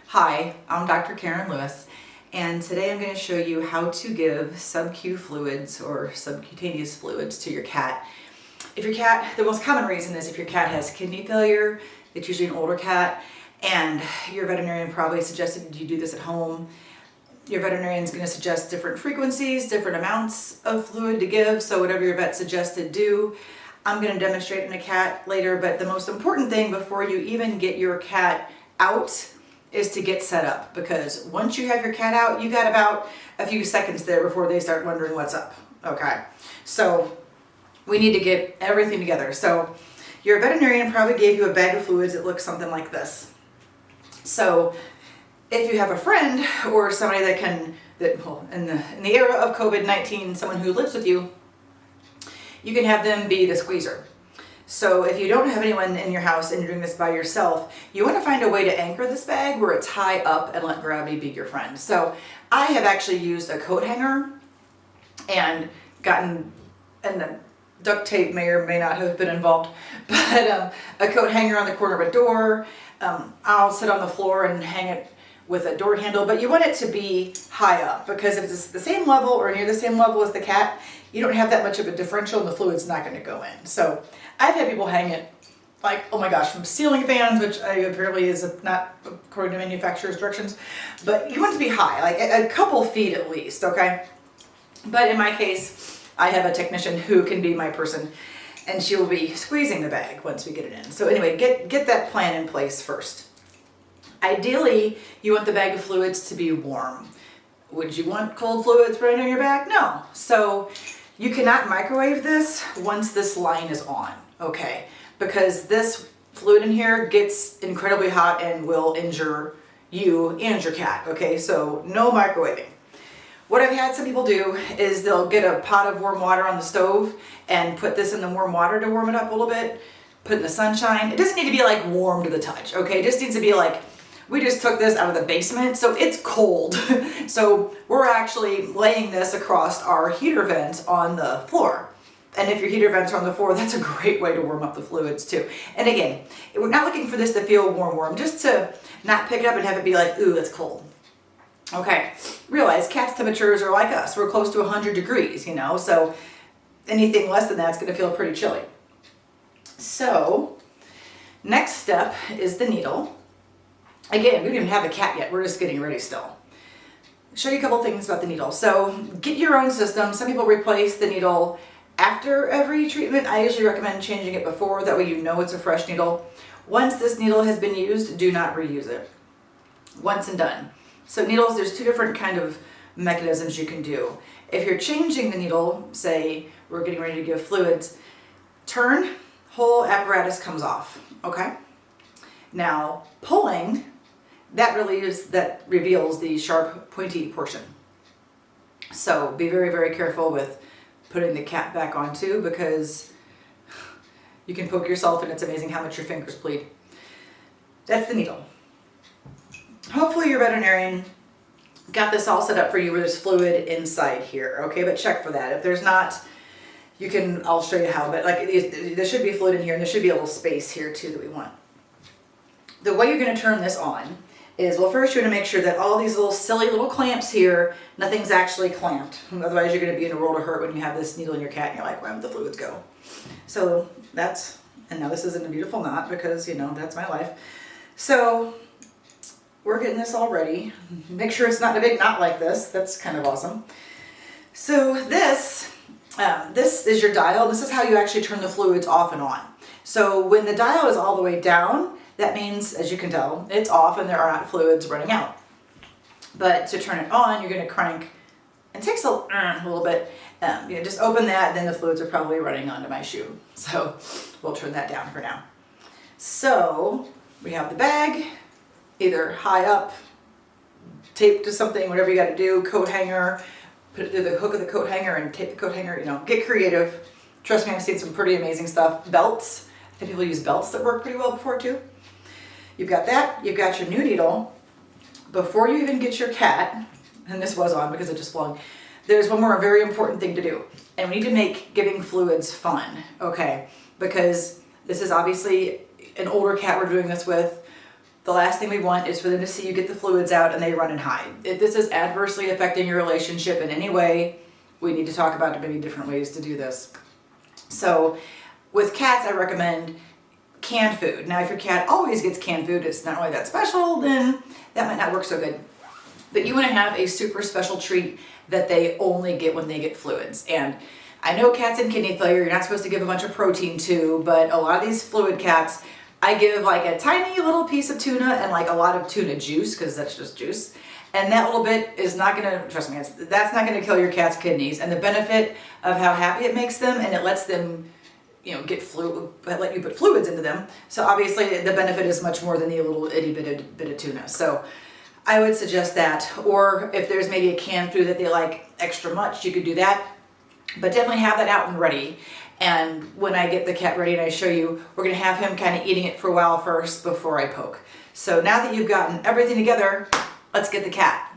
Hi, I'm Dr. Karen Lewis, and today I'm going to show you how to give sub-Q fluids or subcutaneous fluids to your cat. If your cat, the most common reason is if your cat has kidney failure, it's usually an older cat, and your veterinarian probably suggested you do this at home. Your veterinarian is going to suggest different frequencies, different amounts of fluid to give, so whatever your vet suggested, do. I'm going to demonstrate in a cat later, but the most important thing before you even get your cat out is to get set up, because once you have your cat out, you got about a few seconds there before they start wondering what's up. Okay, so we need to get everything together. So your veterinarian probably gave you a bag of fluids that looks something like this. So if you have a friend or somebody in the era of COVID-19, someone who lives with you, you can have them be the squeezer. So if you don't have anyone in your house and you're doing this by yourself, you want to find a way to anchor this bag where it's high up and let gravity be your friend. So I have actually used a coat hanger and and the duct tape may or may not have been involved, but a coat hanger on the corner of a door. I'll sit on the floor and hang it with a door handle, but you want it to be high up, because if it's the same level or near the same level as the cat, you don't have that much of a differential and the fluid's not going to go in. So I've had people hang it like, oh my gosh, from ceiling fans, which apparently is not according to manufacturer's directions, but you want it to be high, like a couple feet at least, okay? But in my case, I have a technician who can be my person, and she will be squeezing the bag once we get it in. So anyway, get that plan in place first. Ideally, you want the bag of fluids to be warm. Would you want cold fluids running on your back? No. So you cannot microwave this once this line is on, okay? Because this fluid in here gets incredibly hot and will injure you and your cat, okay? So no microwaving. What I've had some people do is they'll get a pot of warm water on the stove and put this in the warm water to warm it up a little bit, put it in the sunshine. It doesn't need to be like warm to the touch, okay? It just needs to be like, we just took this out of the basement, so it's cold. So we're actually laying this across our heater vent on the floor. And if your heater vents are on the floor, that's a great way to warm up the fluids too. And again, we're not looking for this to feel warm, just to not pick it up and have it be like, ooh, it's cold. Okay, realize cats' temperatures are like us. We're close to 100 degrees, you know, so anything less than that's gonna feel pretty chilly. So next step is the needle. Again, we don't even have the cat yet. We're just getting ready still. Show you a couple things about the needle. So get your own system. Some people replace the needle after every treatment. I usually recommend changing it before. That way you know it's a fresh needle. Once this needle has been used, do not reuse it. Once and done. So needles, there's two different kind of mechanisms you can do. If you're changing the needle, say we're getting ready to give fluids, turn, whole apparatus comes off, okay? Now, pulling, that reveals the sharp, pointy portion. So be very, very careful with putting the cap back on too, because you can poke yourself and it's amazing how much your fingers bleed. That's the needle. Hopefully your veterinarian got this all set up for you where there's fluid inside here, okay? But check for that. If there's not, I'll show you how, but like there should be fluid in here, and there should be a little space here too that we want. The way you're going to turn this on is, well, first you're going to make sure that all these little silly little clamps here, nothing's actually clamped. Otherwise you're going to be in a world of hurt when you have this needle in your cat and you're like, where would the fluids go? So and now this isn't a beautiful knot because, you know, that's my life. So we're getting this all ready. Make sure it's not a big knot like this. That's kind of awesome. So this is your dial. This is how you actually turn the fluids off and on. So when the dial is all the way down, that means, as you can tell, it's off and there are not fluids running out. But to turn it on, you're going to crank. It takes a little bit. Just open that, then the fluids are probably running onto my shoe. So we'll turn that down for now. So we have the bag, either high up, taped to something, whatever you got to do, coat hanger, put it through the hook of the coat hanger and tape the coat hanger, you know, get creative. Trust me, I've seen some pretty amazing stuff. Belts. I think people use belts that work pretty well before too. You've got that, you've got your new needle. Before you even get your cat, and this was on because it just flung, there's one more very important thing to do. And we need to make giving fluids fun, okay? Because this is obviously an older cat we're doing this with. the last thing we want is for them to see you get the fluids out and they run and hide. If this is adversely affecting your relationship in any way, we need to talk about maybe different ways to do this. So with cats, I recommend canned food. Now, if your cat always gets canned food, it's not really that special, then that might not work so good. But you want to have a super special treat that they only get when they get fluids. And I know cats and kidney failure, you're not supposed to give a bunch of protein to, but a lot of these fluid cats, I give like a tiny little piece of tuna and like a lot of tuna juice, because that's just juice. And that little bit is not gonna, trust me, that's not gonna kill your cat's kidneys. And the benefit of how happy it makes them, and it lets them, you know, let you put fluids into them. So obviously the benefit is much more than the little itty bit of tuna. So I would suggest that. Or if there's maybe a canned food that they like extra much, you could do that. But definitely have that out and ready. And when I get the cat ready and I show you, we're gonna have him kind of eating it for a while first before I poke. So now that you've gotten everything together, let's get the cat.